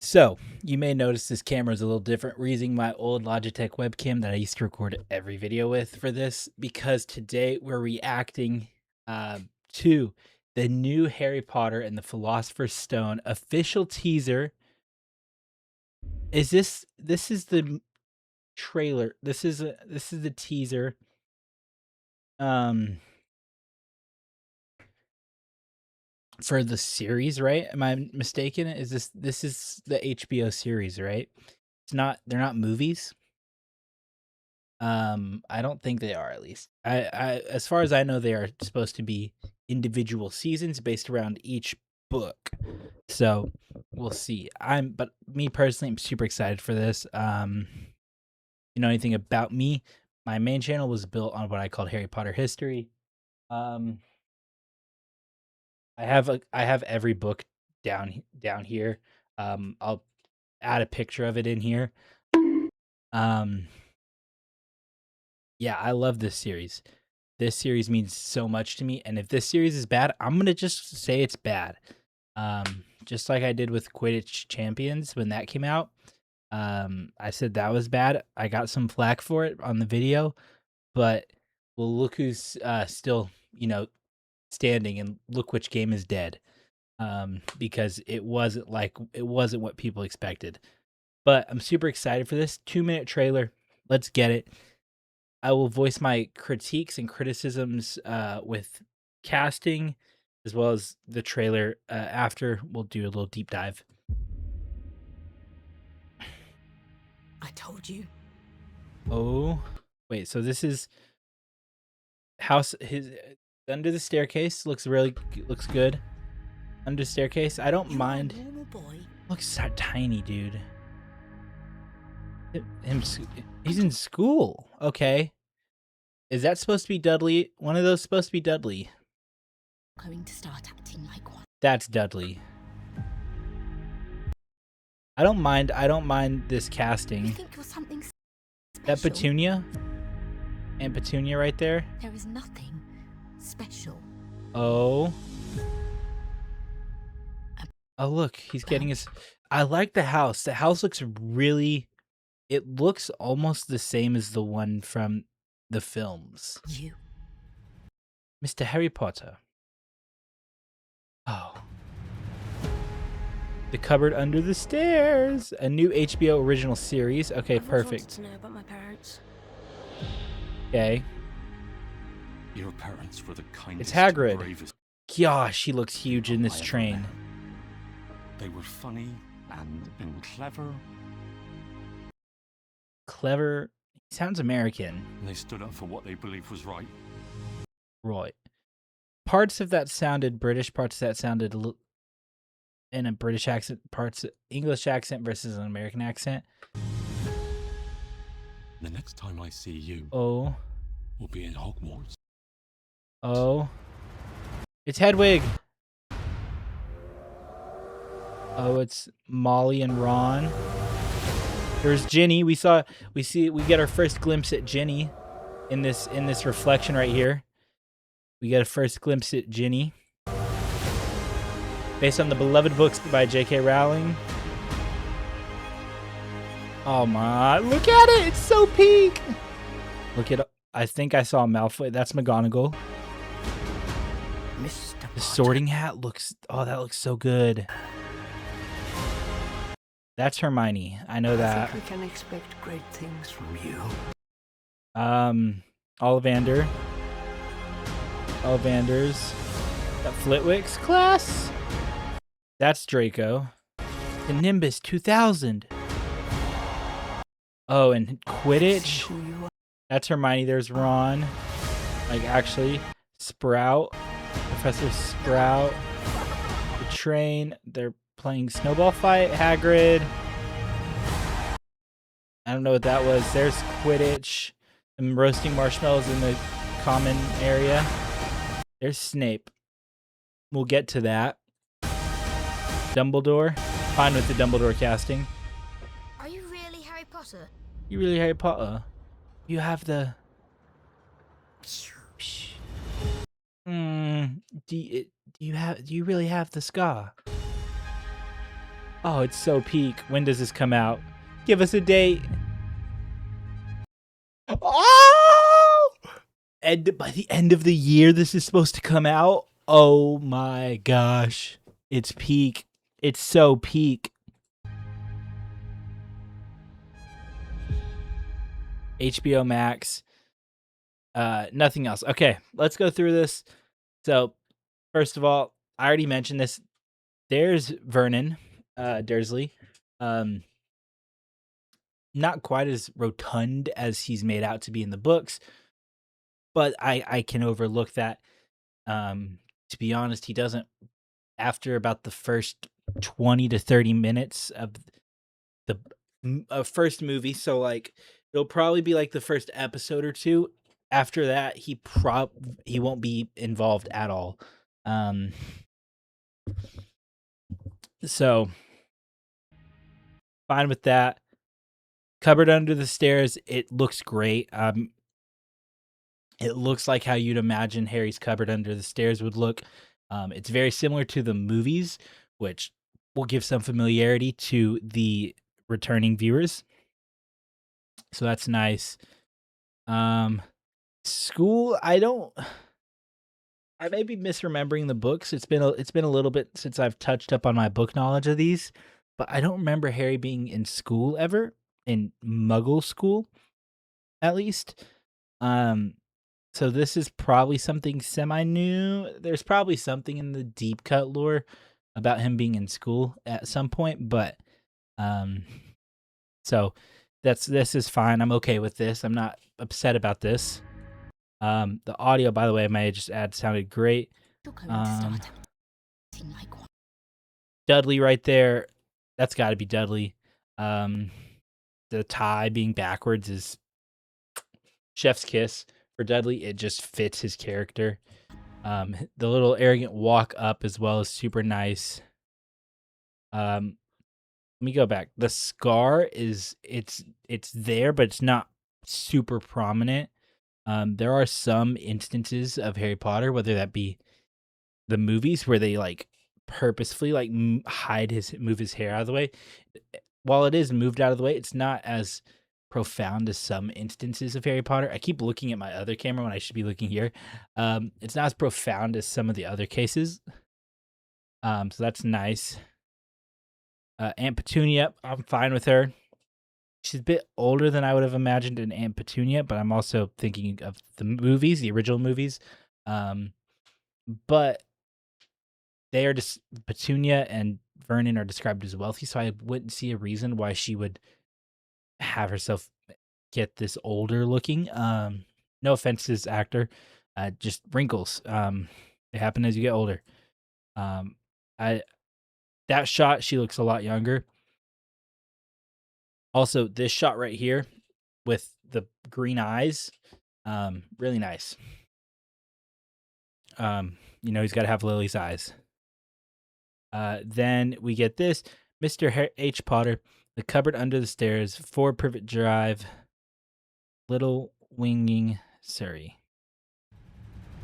So, you may notice this camera is a little different. We're using my old Logitech webcam that I used to record every video with for this because today we're reacting to the new Harry Potter and the Philosopher's Stone official teaser. This is the trailer. This is the teaser. Um for the series, right? Am I mistaken? This is the HBO series, right? They're not movies. I don't think they are, at least. I as far as I know, they are supposed to be individual seasons based around each book. So we'll see. But me personally, I'm super excited for this. You know anything about me? My main channel was built on what I called Harry Potter history. Um, I have every book down here. I'll add a picture of it in here. Um, yeah, I love this series. This series means so much to me, and if this series is bad, I'm gonna just say it's bad. Just like I did with Quidditch Champions when that came out. I said that was bad. I got some flack for it on the video, but well, look who's still, standing, and look which game is dead. Because it wasn't what people expected. But I'm super excited for this 2-minute trailer. Let's get it. I will voice my critiques and criticisms with casting as well as the trailer after. We'll do a little deep dive. I told you. Oh, wait. So this is house. His under the staircase looks good. Under the staircase, I don't mind. You're a normal boy. Looks so tiny, dude. He's in school. Okay. Is that supposed to be Dudley? One of those supposed to be Dudley. Going to start acting like one. That's Dudley. I don't mind this casting. You think you're something special? That Petunia? And Petunia right there? There is nothing special. Oh. Oh, look, he's getting his... I like the house. The house looks really... It looks almost the same as the one from the films. You. Mr. Harry Potter. Oh. The Cupboard Under the Stairs. A new HBO original series. Okay, perfect. To know about my parents. Okay. Your parents were the kindest, It's Hagrid. bravest. Gosh, he looks huge in this train. They were funny and clever. Clever. He sounds American. And they stood up for what they believed was right. Right. Parts of that sounded British, parts of that sounded in a British accent, parts English accent versus an American accent. The next time I see you, Oh. we'll be in Hogwarts. Oh. It's Hedwig. Oh, it's Molly and Ron. There's Ginny. We get our first glimpse at Ginny in this reflection right here. We get a first glimpse at Ginny. Based on the beloved books by J.K. Rowling. Oh my, look at it. It's so pink. Look at, I think I saw Malfoy. That's McGonagall. Mr. The Sorting Hat looks, oh, that looks so good. That's Hermione. I know that. I think we can expect great things from you. Ollivander. Ollivander's. Got Flitwick's class. That's Draco. The Nimbus 2000. Oh, and Quidditch. That's Hermione. There's Ron. Like, actually, Sprout. Professor Sprout. The train. They're playing Snowball Fight. Hagrid. I don't know what that was. There's Quidditch. I'm roasting marshmallows in the common area. There's Snape. We'll get to that. Dumbledore. Fine with the Dumbledore casting. Are you really Harry Potter? You really Harry Potter? You have the... do you really have the scar? Oh, it's so peak. When does this come out? Give us a date. Oh! And by the end of the year, this is supposed to come out. Oh my gosh. It's peak. It's so peak. HBO Max. Nothing else. Okay, let's go through this. So, first of all, I already mentioned this. There's Vernon Dursley. Not quite as rotund as he's made out to be in the books, but I can overlook that. To be honest, he doesn't. After about the first 20 to 30 minutes of the first movie, so like it'll probably be like the first episode or two. After that, he won't be involved at all. Um, so fine with that. Cupboard Under the Stairs, it looks great. It looks like how you'd imagine Harry's Cupboard Under the Stairs would look. It's very similar to the movies, which will give some familiarity to the returning viewers. So that's nice. School, I may be misremembering the books. It's been a little bit since I've touched up on my book knowledge of these, but I don't remember Harry being in school ever, in Muggle school, at least. So this is probably something semi-new. There's probably something in the deep cut lore about him being in school at some point, but so this is fine. I'm okay with this. I'm not upset about this. The audio, by the way, I may just add, sounded great. You're going to start acting like one. Dudley right there. That's got to be Dudley. The tie being backwards is chef's kiss for Dudley. It just fits his character. The little arrogant walk up as well is super nice. Let me go back. The scar is it's there, but it's not super prominent. There are some instances of Harry Potter, whether that be the movies where they like purposefully like move his hair out of the way. While it is moved out of the way, it's not as profound as some instances of Harry Potter. I keep looking at my other camera when I should be looking here. It's not as profound as some of the other cases. So that's nice. Aunt Petunia, I'm fine with her. She's a bit older than I would have imagined an Aunt Petunia, but I'm also thinking of the movies, the original movies. But they are just Petunia and Vernon are described as wealthy, so I wouldn't see a reason why she would have herself get this older looking. No offense to this actor, just wrinkles. They happen as you get older. I that shot, she looks a lot younger. Also, this shot right here with the green eyes, really nice. He's got to have Lily's eyes. Then we get this, Mr. H. Potter, The Cupboard Under the Stairs, 4 Privet Drive, Little Winging, Surrey.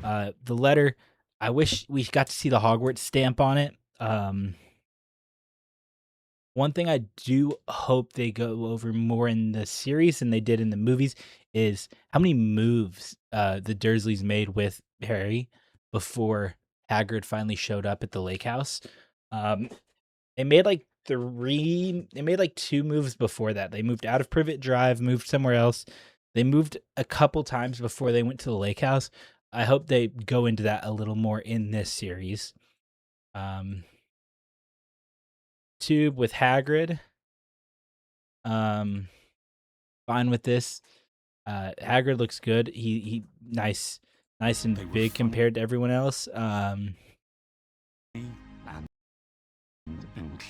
The letter, I wish we got to see the Hogwarts stamp on it. One thing I do hope they go over more in the series than they did in the movies is how many moves the Dursleys made with Harry before Hagrid finally showed up at the lake house. They made like 2 moves before that. They moved out of Privet Drive, moved somewhere else. They moved a couple times before they went to the lake house. I hope they go into that a little more in this series. Tube with Hagrid. Fine with this. Hagrid looks good. He nice and big compared to everyone else. And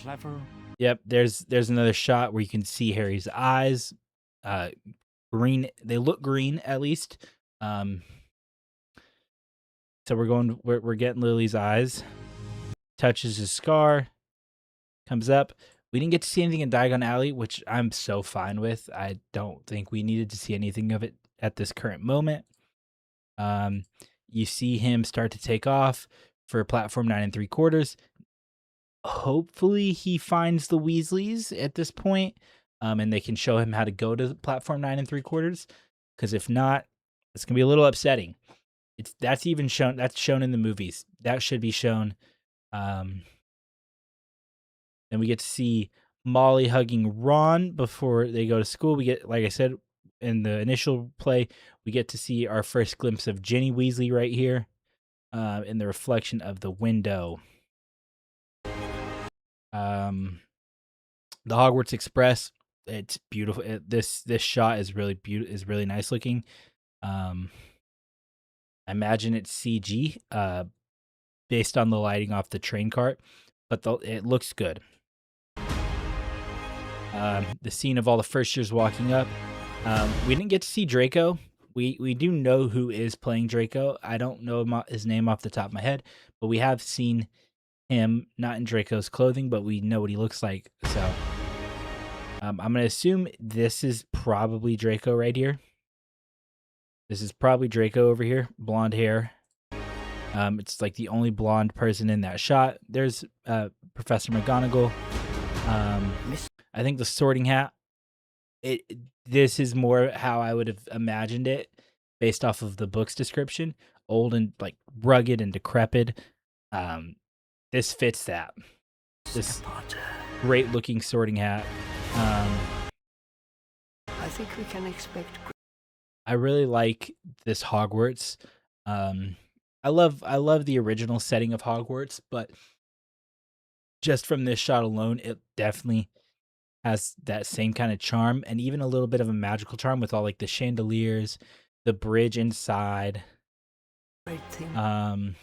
clever. Yep, there's another shot where you can see Harry's eyes. Green. They look green at least. So we're getting Lily's eyes. Touches his scar. Comes up. We didn't get to see anything in Diagon Alley, which I'm so fine with. I don't think we needed to see anything of it at this current moment. You see him start to take off for platform 9 3/4. hopefully he finds the Weasleys at this point, and they can show him how to go to platform 9 3/4. Because if not, it's gonna be a little upsetting. That's even shown. That's shown in the movies. That should be shown. Um, then we get to see Molly hugging Ron before they go to school. We get, like I said in the initial play, we get to see our first glimpse of Ginny Weasley right here, in the reflection of the window. The Hogwarts Express. It's beautiful. This shot is really beautiful. Is really nice looking. I imagine it's CG, based on the lighting off the train cart, but it looks good. The scene of all the first years walking up. We didn't get to see Draco. We do know who is playing Draco. I don't know his name off the top of my head, but we have seen him, not in Draco's clothing, but we know what he looks like. So I'm gonna assume this is probably Draco right here. This is probably Draco over here, blonde hair. It's like the only blonde person in that shot. There's Professor McGonagall. I think the Sorting Hat. This is more how I would have imagined it based off of the book's description. Old and like rugged and decrepit. This fits that. This great looking Sorting Hat. I think we can expect. I really like this Hogwarts. I love the original setting of Hogwarts, but just from this shot alone, it definitely has that same kind of charm, and even a little bit of a magical charm with all like the chandeliers, the bridge inside. Great thing.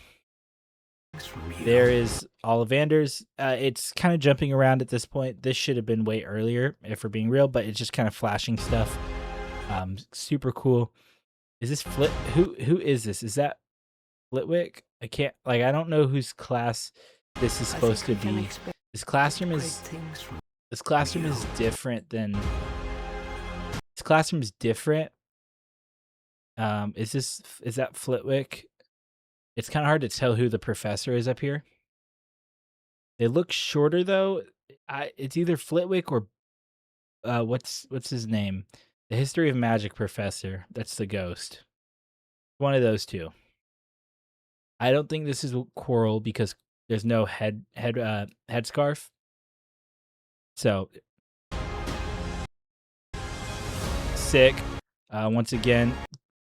There is Ollivander's. It's kind of jumping around at this point. This should have been way earlier, if we're being real, but it's just kind of flashing stuff. Super cool. Is this Who is this? Is that Flitwick? I don't know whose class this is supposed to be. This classroom is different than. This classroom is different. Is that Flitwick? It's kind of hard to tell who the professor is up here. They look shorter though. It's either Flitwick or what's his name? The History of Magic professor. That's the ghost. One of those two. I don't think this is Quirrell because there's no headscarf. So sick. Once again,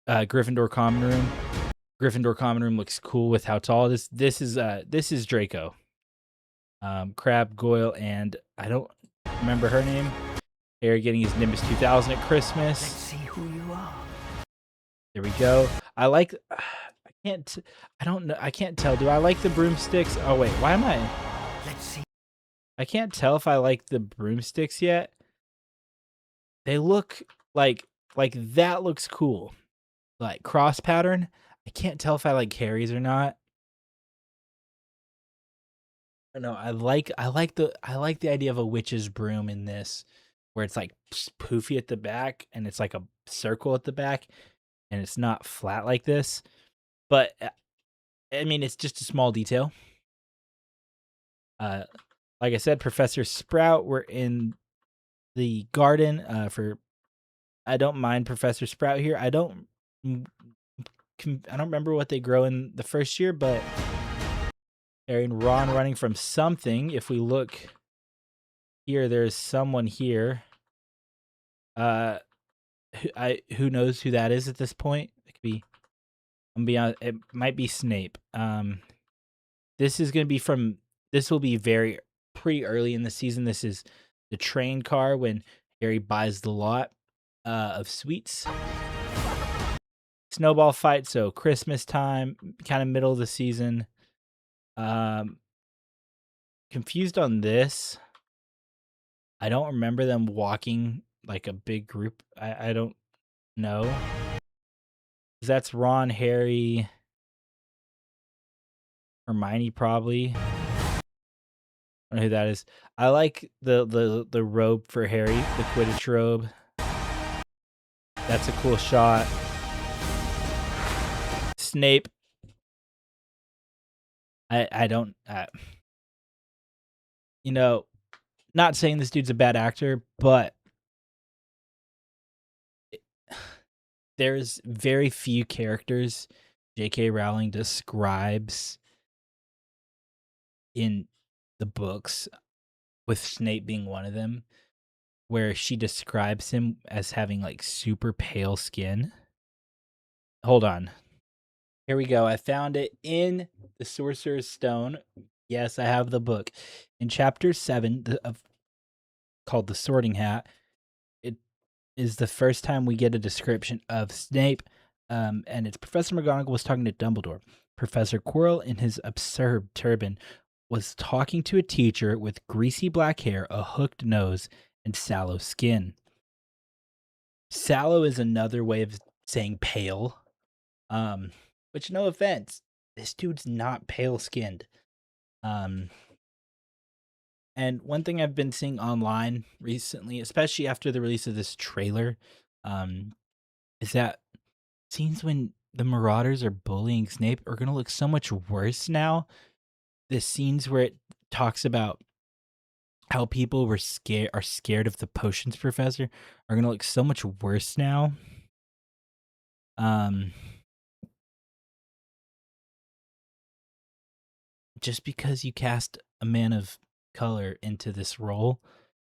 Gryffindor common room. Gryffindor common room looks cool with how tall it is. This is Draco. Crab, Goyle, and I don't remember her name. Harry getting his Nimbus 2000 at Christmas. Let's see who you are. There we go. I like. I don't know. I can't tell. Do I like the broomsticks? Oh wait, why am I? Let's see. I can't tell if I like the broomsticks yet. They look like that looks cool. Like cross pattern. I can't tell if I like Harry's or not. No, I like the idea of a witch's broom in this, where it's like poofy at the back and it's like a circle at the back, and it's not flat like this. But I mean, it's just a small detail. Like I said, Professor Sprout. We're in the garden. I don't mind Professor Sprout here. I don't remember what they grow in the first year, but Harry and Ron running from something. If we look here, there's someone here. Who knows who that is at this point? It could be. I'm be honest, it might be Snape. This is gonna be this will be pretty early in the season. This is the train car when Harry buys the lot of sweets. Snowball fight, so Christmas time, kind of middle of the season. Confused on this. I don't remember them walking like a big group. I don't know. That's Ron, Harry, Hermione probably. I don't know who that is. I like the robe for Harry, the Quidditch robe. That's a cool shot. Snape. I don't you know, not saying this dude's a bad actor, but there's very few characters J.K. Rowling describes in the books, with Snape being one of them, where she describes him as having like super pale skin. Hold on. Here we go. I found it in the Sorcerer's Stone. Yes, I have the book. In chapter 7 called The Sorting Hat, it is the first time we get a description of Snape, and it's Professor McGonagall was talking to Dumbledore. Professor Quirrell, in his absurd turban, was talking to a teacher with greasy black hair, a hooked nose, and sallow skin. Sallow is another way of saying pale. Which, no offense, this dude's not pale skinned. And one thing I've been seeing online recently, especially after the release of this trailer, is that scenes when the Marauders are bullying Snape are gonna look so much worse now. The scenes where it talks about how people are scared of the potions professor are gonna look so much worse now. Um, just because you cast a man of color into this role,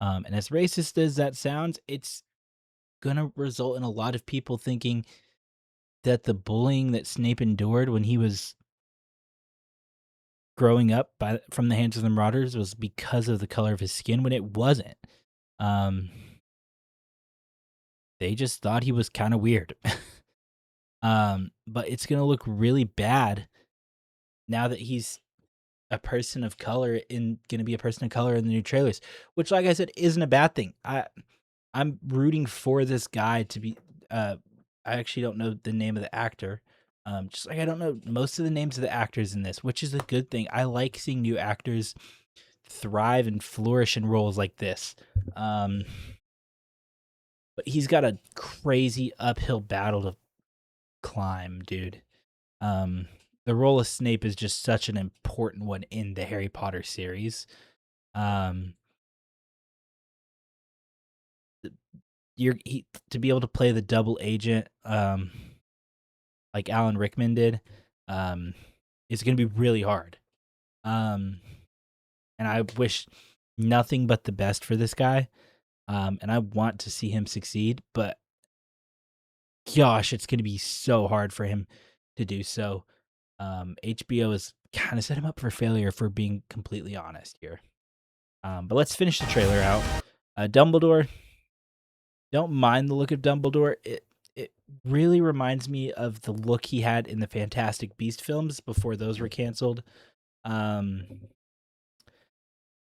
and as racist as that sounds, it's gonna result in a lot of people thinking that the bullying that Snape endured when he was growing up from the hands of the Marauders was because of the color of his skin, when it wasn't. Um, they just thought he was kind of weird. But it's gonna look really bad now that he's a person of color gonna be a person of color in the new trailers, which, like I said, isn't a bad thing. I'm rooting for this guy to be. I actually don't know the name of the actor. Just like I don't know most of the names of the actors in this, which is a good thing. I like seeing new actors thrive and flourish in roles like this. But he's got a crazy uphill battle to climb, dude. The role of Snape is just such an important one in the Harry Potter series. Um, to be able to play the double agent, like Alan Rickman did, is going to be really hard. And I wish nothing but the best for this guy. And I want to see him succeed, but gosh, it's going to be so hard for him to do so. HBO has kind of set him up for failure, for being completely honest here. But let's finish the trailer out. Dumbledore. Don't mind the look of Dumbledore. It really reminds me of the look he had in the Fantastic Beast films before those were canceled.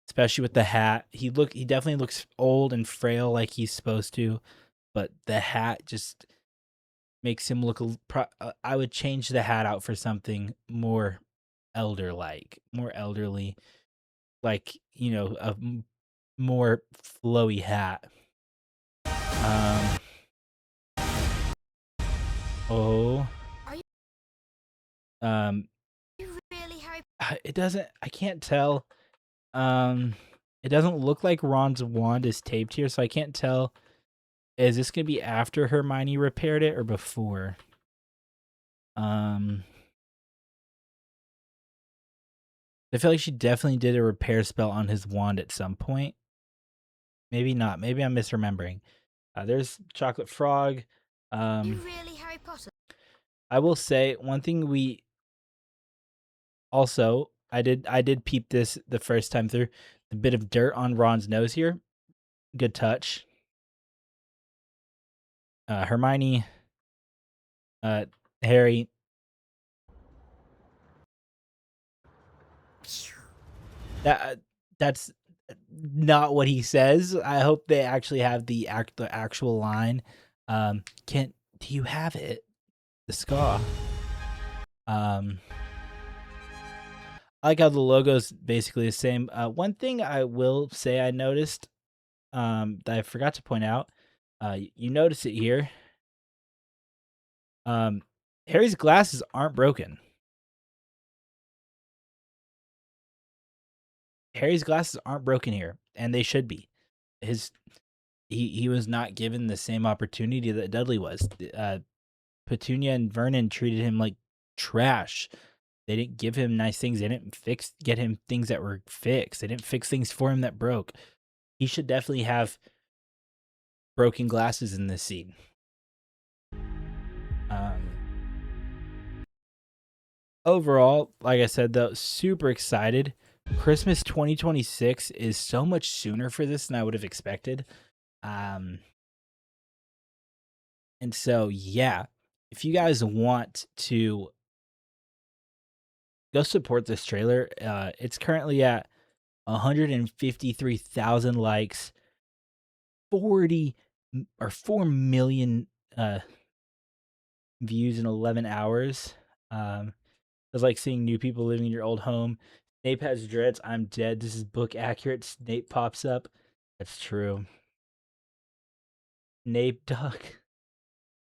Especially with the hat. He definitely looks old and frail like he's supposed to, but the hat just makes him look I would change the hat out for something more more elderly, like, a more flowy hat. Um oh Are you um really Harry? it doesn't I can't tell. Um it doesn't look like Ron's wand is taped here, so I can't tell. Is this gonna be after Hermione repaired it or before? Um, I feel like she definitely did a repair spell on his wand at some point. Maybe not. Maybe I'm misremembering. There's Chocolate Frog. Are you really Harry Potter? I will say one thing I did peep this the first time through. The bit of dirt on Ron's nose here. Good touch. Hermione, Harry. That's not what he says. I hope they actually have the actual line. Kent, do you have it? The ska. I like how the logo's basically the same. One thing I will say I noticed, that I forgot to point out, you notice it here. Harry's glasses aren't broken. Harry's glasses aren't broken here, and they should be. He was not given the same opportunity that Dudley was. Petunia and Vernon treated him like trash. They didn't give him nice things. They didn't get him things that were fixed. They didn't fix things for him that broke. He should definitely have broken glasses in this scene. Overall, like I said, though, super excited. Christmas 2026 is so much sooner for this than I would have expected. And so, yeah, if you guys want to go support this trailer, it's currently at 153,000 likes, 4 million views in 11 hours. It's like seeing new people living in your old home. Snape has dreads. I'm dead. This is book accurate. Snape pops up. That's true. Snape dog.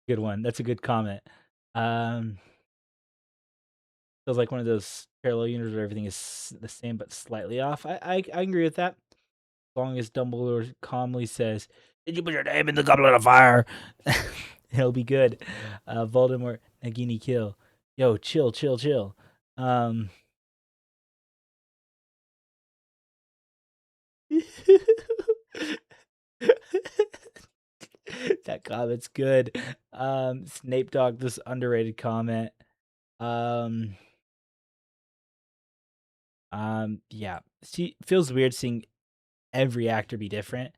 Good one. That's a good comment. Feels like one of those parallel universes where everything is the same but slightly off. I agree with that. As long as Dumbledore calmly says, "Did you put your name in the goblet of fire?" It'll be good. Voldemort, Nagini kill. Yo, chill. That comment's good. Snape Dog, this underrated comment. Yeah. See, feels weird seeing every actor be different.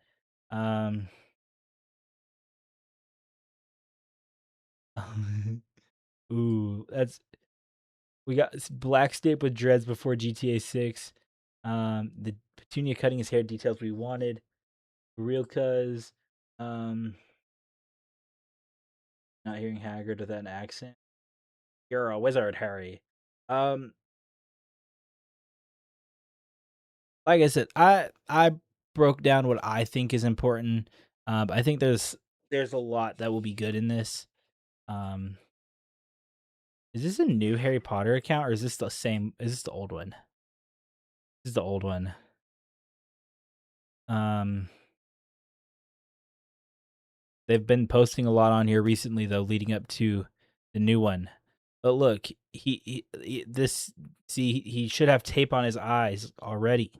Ooh, we got Black Snape with dreads before GTA 6. The Petunia cutting his hair details we wanted. Real cuz not hearing Hagrid with that accent. You're a wizard, Harry. Like I said, I broke down what I think is important. I think there's a lot that will be good in this. Is this a new Harry Potter account or is this the same? Is this the old one? This is the old one. They've been posting a lot on here recently though, leading up to the new one. But look, he should have tape on his eyes already.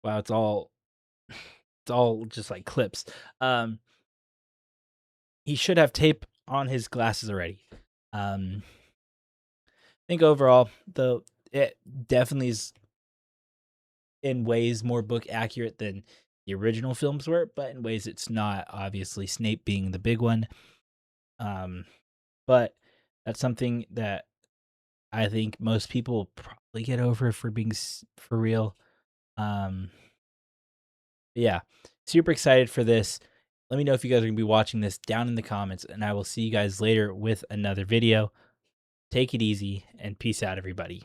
Wow, it's all just like clips. He should have tape on his glasses already. I think overall, though, it definitely is in ways more book accurate than the original films were, but in ways it's not. Obviously, Snape being the big one. But that's something that I think most people will probably get over for being for real. Yeah, super excited for this. Let me know if you guys are going to be watching this down in the comments, and I will see you guys later with another video. Take it easy, and peace out, everybody.